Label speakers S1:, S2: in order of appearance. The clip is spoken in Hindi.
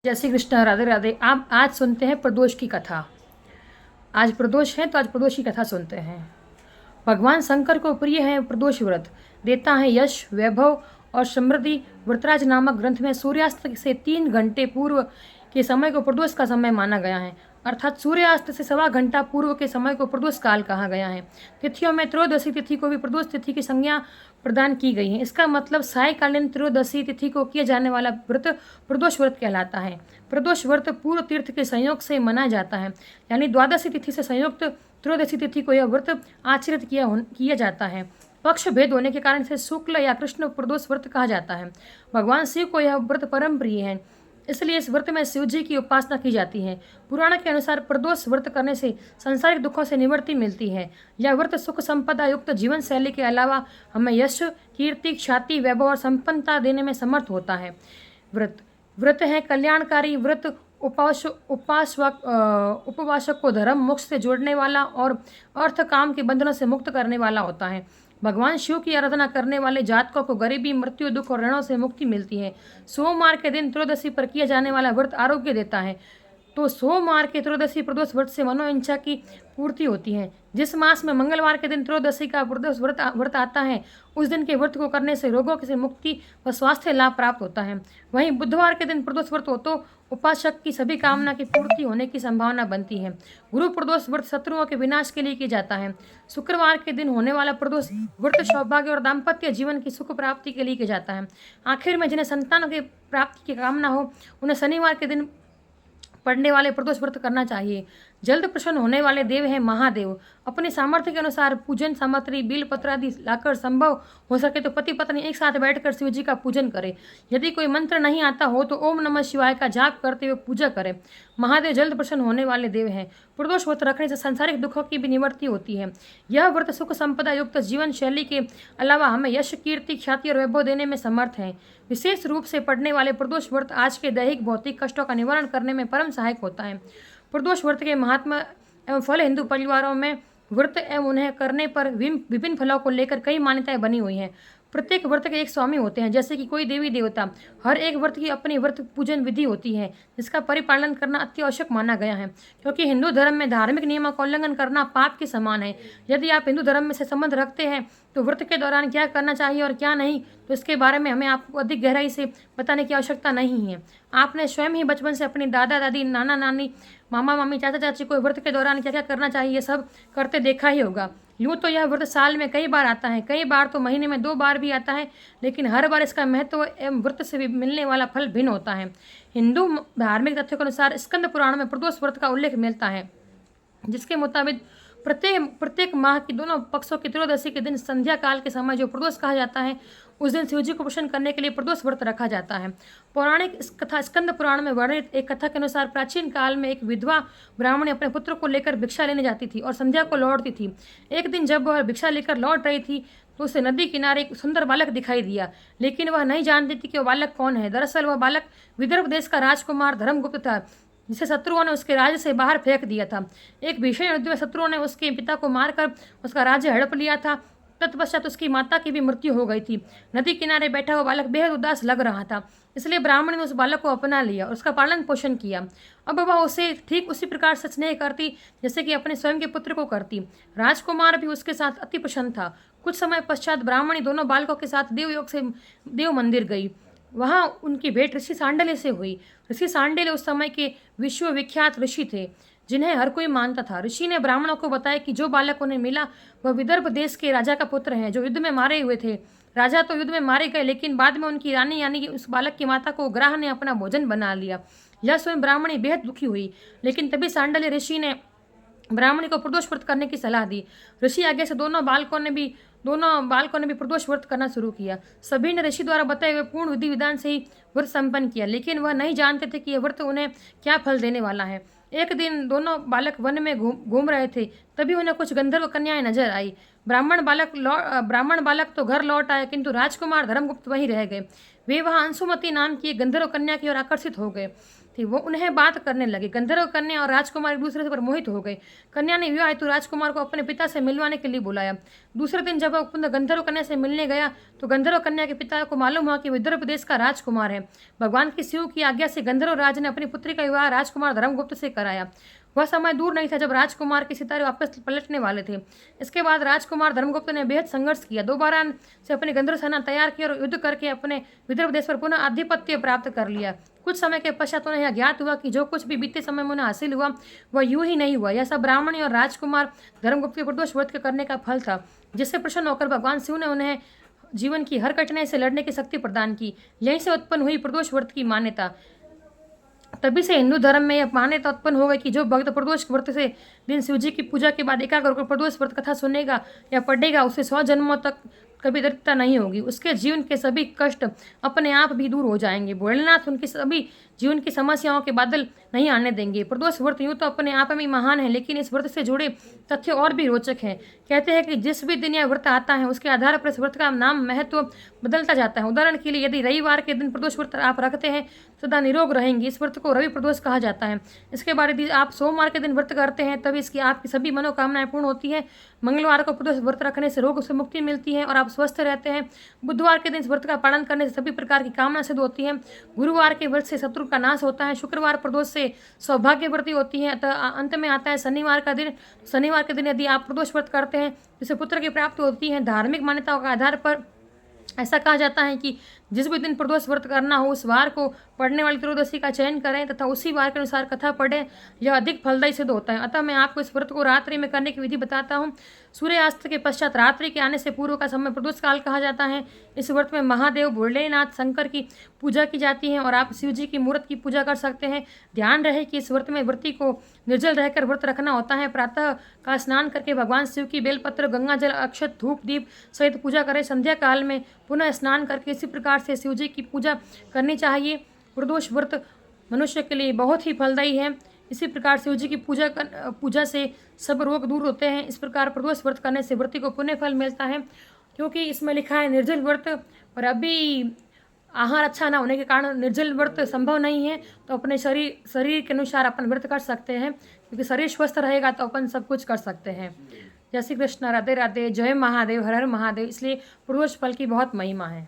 S1: जय श्री कृष्ण, राधे राधे। आप आज सुनते हैं प्रदोष की कथा। आज प्रदोष है तो आज प्रदोष की कथा सुनते हैं। भगवान शंकर को प्रिय है प्रदोष व्रत, देता है यश, वैभव और समृद्धि। व्रतराज नामक ग्रंथ में सूर्यास्त से 3 घंटे पूर्व के समय को प्रदोष का समय माना गया है, अर्थात सूर्यास्त से 1.25 घंटा पूर्व के समय को प्रदोष काल कहा गया है। तिथियों में त्रयोदशी तिथि को भी प्रदोष तिथि की संज्ञा प्रदान की गई है। इसका मतलब सायकालीन त्रयोदशी तिथि को किया जाने वाला व्रत प्रदोष व्रत कहलाता है। प्रदोष व्रत पूर्व तीर्थ के संयोग से मनाया जाता है, यानी द्वादशी तिथि से संयुक्त त्रयोदशी तिथि को यह व्रत आचरित किया जाता है। पक्ष भेद होने के कारण से शुक्ल या कृष्ण प्रदोष व्रत कहा जाता है। भगवान शिव को यह व्रत परम प्रिय है, इसलिए इस व्रत में शिव जी की उपासना की जाती है। पुराण के अनुसार प्रदोष व्रत करने से सांसारिक दुखों से निवृत्ति मिलती है। यह व्रत सुख संपदा युक्त जीवन शैली के अलावा हमें यश, कीर्ति, ख्याति, वैभव और संपन्नता देने में समर्थ होता है। व्रत है कल्याणकारी व्रत। उपवासक को धर्म मोक्ष से जोड़ने वाला और अर्थ काम के बंधनों से मुक्त करने वाला होता है। भगवान शिव की आराधना करने वाले जातकों को गरीबी, मृत्यु, दुख और ऋणों से मुक्ति मिलती है। सोमवार के दिन त्रयोदशी पर किया जाने वाला व्रत आरोग्य देता है, तो सोमवार के त्रयोदशी प्रदोष व्रत से मनोइच्छा की पूर्ति होती है। जिस मास में मंगलवार के दिन त्रयोदशी का प्रदोष व्रत आता है, उस दिन के व्रत को करने से रोगों से मुक्ति व स्वास्थ्य लाभ प्राप्त होता है। वहीं बुधवार के दिन प्रदोष व्रत हो तो उपासक की सभी कामना की पूर्ति होने की संभावना बनती है। गुरु प्रदोष व्रत शत्रुओं के विनाश के लिए किया जाता है। शुक्रवार के दिन होने वाला प्रदोष व्रत सौभाग्य और दाम्पत्य जीवन की सुख प्राप्ति के लिए किया जाता है। आखिर में जिन्हें संतान की प्राप्ति की कामना हो, उन्हें शनिवार के दिन पढ़ने वाले प्रदोष व्रत करना चाहिए। जल्द प्रसन्न होने वाले देव हैं महादेव। अपने सामर्थ्य के अनुसार पूजन सामग्री बेल पत्र आदि लाकर संभव हो सके तो पति पत्नी एक साथ बैठकर शिव जी का पूजन करें। यदि कोई मंत्र नहीं आता हो तो ओम नमः शिवाय का जाप करते हुए पूजा करें। महादेव जल्द प्रसन्न होने वाले देव हैं। प्रदोष व्रत रखने से सांसारिक दुखों की भी निवृत्ति होती है। यह व्रत सुख संपदा युक्त जीवन शैली के अलावा हमें यश, कीर्ति, ख्याति और वैभव देने में समर्थ है। विशेष रूप से पढ़ने वाले प्रदोष व्रत आज के दैहिक भौतिक कष्टों का निवारण करने में परम सहायक होता है। प्रदोष व्रत के महात्मा एवं फल हिंदू परिवारों में व्रत एवं उन्हें करने पर विभिन्न फलों को लेकर कई मान्यताएं बनी हुई हैं। प्रत्येक व्रत के एक स्वामी होते हैं, जैसे कि कोई देवी देवता। हर एक व्रत की अपनी व्रत पूजन विधि होती है, जिसका परिपालन करना अति आवश्यक माना गया है, क्योंकि हिंदू धर्म में धार्मिक नियमों का उल्लंघन करना पाप के समान है। यदि आप हिंदू धर्म में से संबंध रखते हैं तो व्रत के दौरान क्या करना चाहिए और क्या नहीं, तो इसके बारे में हमें आपको अधिक गहराई से बताने की आवश्यकता नहीं है। आपने स्वयं ही बचपन से अपनी दादा दादी, नाना नानी, मामा मामी, चाचा चाची को व्रत के दौरान क्या क्या करना चाहिए ये सब करते देखा ही होगा। यूँ तो यह व्रत साल में कई बार आता है, कई बार तो महीने में 2 बार भी आता है, लेकिन हर बार इसका महत्व एवं व्रत से मिलने वाला फल भिन्न होता है। हिंदू धार्मिक तथ्यों के अनुसार स्कंद पुराण में प्रदोष व्रत का उल्लेख मिलता है, जिसके मुताबिक प्रत्येक माह की दोनों पक्षों की त्रयोदशी के दिन संध्या काल के समय जो प्रदोष कहा जाता है, उस दिन शिवजी को प्रसन्न करने के लिए प्रदोष व्रत रखा जाता है। पौराणिक कथा स्कंद पुराण में वर्णित एक कथा के अनुसार प्राचीन काल में एक विधवा ब्राह्मणी अपने पुत्र को लेकर भिक्षा लेने जाती थी और संध्या को लौटती थी। एक दिन जब वह भिक्षा लेकर लौट रही थी तो उसे नदी किनारे एक सुंदर बालक दिखाई दिया, लेकिन वह नहीं जानती थी कि वह बालक कौन है। दरअसल वह बालक विदर्भ देश का राजकुमार धर्मगुप्त था, जिसे शत्रुओं ने उसके राज्य से बाहर फेंक दिया था। एक भीषण युद्ध में शत्रुओं ने उसके पिता को मारकर उसका राज्य हड़प लिया था। तत्पश्चात उसकी माता की भी मृत्यु हो गई थी। नदी किनारे बैठा हुआ बालक बेहद उदास लग रहा था, इसलिए ब्राह्मण ने उस बालक को अपना लिया और उसका पालन पोषण किया। अब वह उसे ठीक उसी प्रकार से स्नेह करती जैसे कि अपने स्वयं के पुत्र को करती। राजकुमार भी उसके साथ अति प्रसन्न था। कुछ समय पश्चात ब्राह्मणी दोनों बालकों के साथ देवयोग से देव मंदिर गई। वहाँ उनकी भेंट ऋषि सांडल्य से हुई। ऋषि सांडल्य उस समय के विश्वविख्यात ऋषि थे, जिन्हें हर कोई मानता था। ऋषि ने ब्राह्मणों को बताया कि जो बालक उन्हें मिला वह विदर्भ देश के राजा का पुत्र है, जो युद्ध में मारे हुए थे। राजा तो युद्ध में मारे गए, लेकिन बाद में उनकी रानी यानी कि उस बालक की माता को ग्राह ने अपना भोजन बना लिया। यह स्वयं ब्राह्मणी बेहद दुखी हुई, लेकिन तभी सांडल्य ऋषि ने ब्राह्मणी को प्रदोष व्रत करने की सलाह दी। ऋषि आगे से दोनों बालकों ने भी प्रदोष व्रत करना शुरू किया। सभी ने ऋषि द्वारा बताए हुए पूर्ण विधि विधान से ही व्रत संपन्न किया, लेकिन वह नहीं जानते थे कि यह व्रत उन्हें क्या फल देने वाला है। एक दिन दोनों बालक वन में घूम घूम रहे थे, तभी उन्हें कुछ गंधर्व कन्याएं नजर आई। ब्राह्मण बालक तो घर लौट आए, किंतु राजकुमार धर्मगुप्त वहीं रह गए। वे वहां अंशुमति नाम की एक गंधर्व कन्या की ओर आकर्षित हो गए थे। वो उन्हें बात करने लगे। गंधर्व कन्या और राजकुमार एक दूसरे पर मोहित हो गए। कन्या ने विवाह हेतु राजकुमार को अपने पिता से मिलवाने के लिए बुलाया। दूसरे दिन जब वह गंधर्व कन्या से मिलने गया तो गंधर्व कन्या के पिता को मालूम हुआ कि विदर्भ देश का राजकुमार है। भगवान की शिव की आज्ञा से गंधर्व राज ने अपनी पुत्री का विवाह राजकुमार धर्मगुप्त से कराया। वह समय दूर नहीं था जब राजकुमार के सितारे वापस पलटने वाले थे। इसके बाद राजकुमार धर्मगुप्त ने बेहद संघर्ष किया, दोबारा से अपनी गंधर्व सेना तैयार की और युद्ध करके अपने विदर्भ देश पर पुनः आधिपत्य प्राप्त कर लिया। कुछ समय के पश्चात उन्हें यह ज्ञात हुआ कि जो कुछ भी बीते समय में उन्हें हासिल हुआ वह यूं ही नहीं हुआ। यह सब ब्राह्मणी और राजकुमार धर्मगुप्त के प्रदोष व्रत के करने का फल था, जिससे प्रसन्न होकर भगवान शिव ने उन्हें जीवन की हर कठिनाई से लड़ने की शक्ति प्रदान की। यहीं से उत्पन्न हुई प्रदोष व्रत की मान्यता। तभी से हिंदू धर्म में यह मान्यता उत्पन्न हो गई कि जो भक्त प्रदोष व्रत से दिन शिव जी की पूजा के बाद एकाग्र होकर प्रदोष व्रत कथा सुनेगा या पढ़ेगा, उसे 100 जन्मों तक कभी दरिद्रता नहीं होगी। उसके जीवन के सभी कष्ट अपने आप भी दूर हो जाएंगे। भोलेनाथ उनकी सभी जीवन की समस्याओं के बादल नहीं आने देंगे। प्रदोष व्रत यूं तो अपने आप में महान है, लेकिन इस व्रत से जुड़े तथ्य और भी रोचक हैं। कहते हैं कि जिस भी दिन यह व्रत आता है उसके आधार पर इस व्रत का नाम महत्व बदलता जाता है। उदाहरण के लिए यदि रविवार के दिन प्रदोष व्रत आप रखते हैं सदा निरोग रहेंगे। इस व्रत को रवि प्रदोष कहा जाता है। इसके बाद यदि आप सोमवार के दिन व्रत करते हैं तभी इसकी आपकी सभी मनोकामनाएं पूर्ण होती है। मंगलवार को प्रदोष व्रत रखने से रोग से मुक्ति मिलती है और आप स्वस्थ रहते हैं। बुधवार के दिन इस व्रत का पालन करने से सभी प्रकार की कामना सिद्ध होती है। गुरुवार के व्रत से शत्रु का नाश होता है। शुक्रवार प्रदोष से सौभाग्य वृद्धि होती है। अतः अंत में आता है शनिवार का दिन। शनिवार के दिन यदि आप प्रदोष व्रत करते हैं जिससे पुत्र की प्राप्ति होती है। धार्मिक मान्यताओं के आधार पर ऐसा कहा जाता है कि जिस भी दिन प्रदोष व्रत करना हो उस वार को पढ़ने वाली त्रयोदशी का चयन करें तथा उसी वार के अनुसार कथा पढ़ें। यह अधिक फलदायी सिद्ध होता है। अतः मैं आपको इस व्रत को रात्रि में करने की विधि बताता हूँ। सूर्यास्त के पश्चात रात्रि के आने से पूर्व का समय प्रदोष काल कहा जाता है। इस व्रत में महादेव भोलेनाथ शंकर की पूजा की जाती है और आप शिव जी की मूर्त की पूजा कर सकते हैं। ध्यान रहे कि इस व्रत में व्रती को निर्जल रहकर व्रत रखना होता है। प्रातः का स्नान करके भगवान शिव की बेलपत्र, गंगा जल, अक्षत, धूप, दीप सहित पूजा करें। संध्या काल में पुनः स्नान करके इसी प्रकार से शिव जी की पूजा करनी चाहिए। प्रदोष व्रत मनुष्य के लिए बहुत ही फलदायी है। इसी प्रकार शिव जी की पूजा से सब रोग दूर होते हैं। इस प्रकार प्रदोष व्रत करने से व्रती को पुण्य फल मिलता है, क्योंकि इसमें लिखा है निर्जल व्रत। और अभी आहार अच्छा ना होने के कारण निर्जल व्रत संभव नहीं है, तो अपने शरीर के अनुसार अपन व्रत कर सकते हैं, क्योंकि शरीर स्वस्थ रहेगा तो अपन सब कुछ कर सकते हैं। जय श्री कृष्ण, राधे राधे, जय महादेव, हर हर महादेव। इसलिए प्रदोष फल की बहुत महिमा है।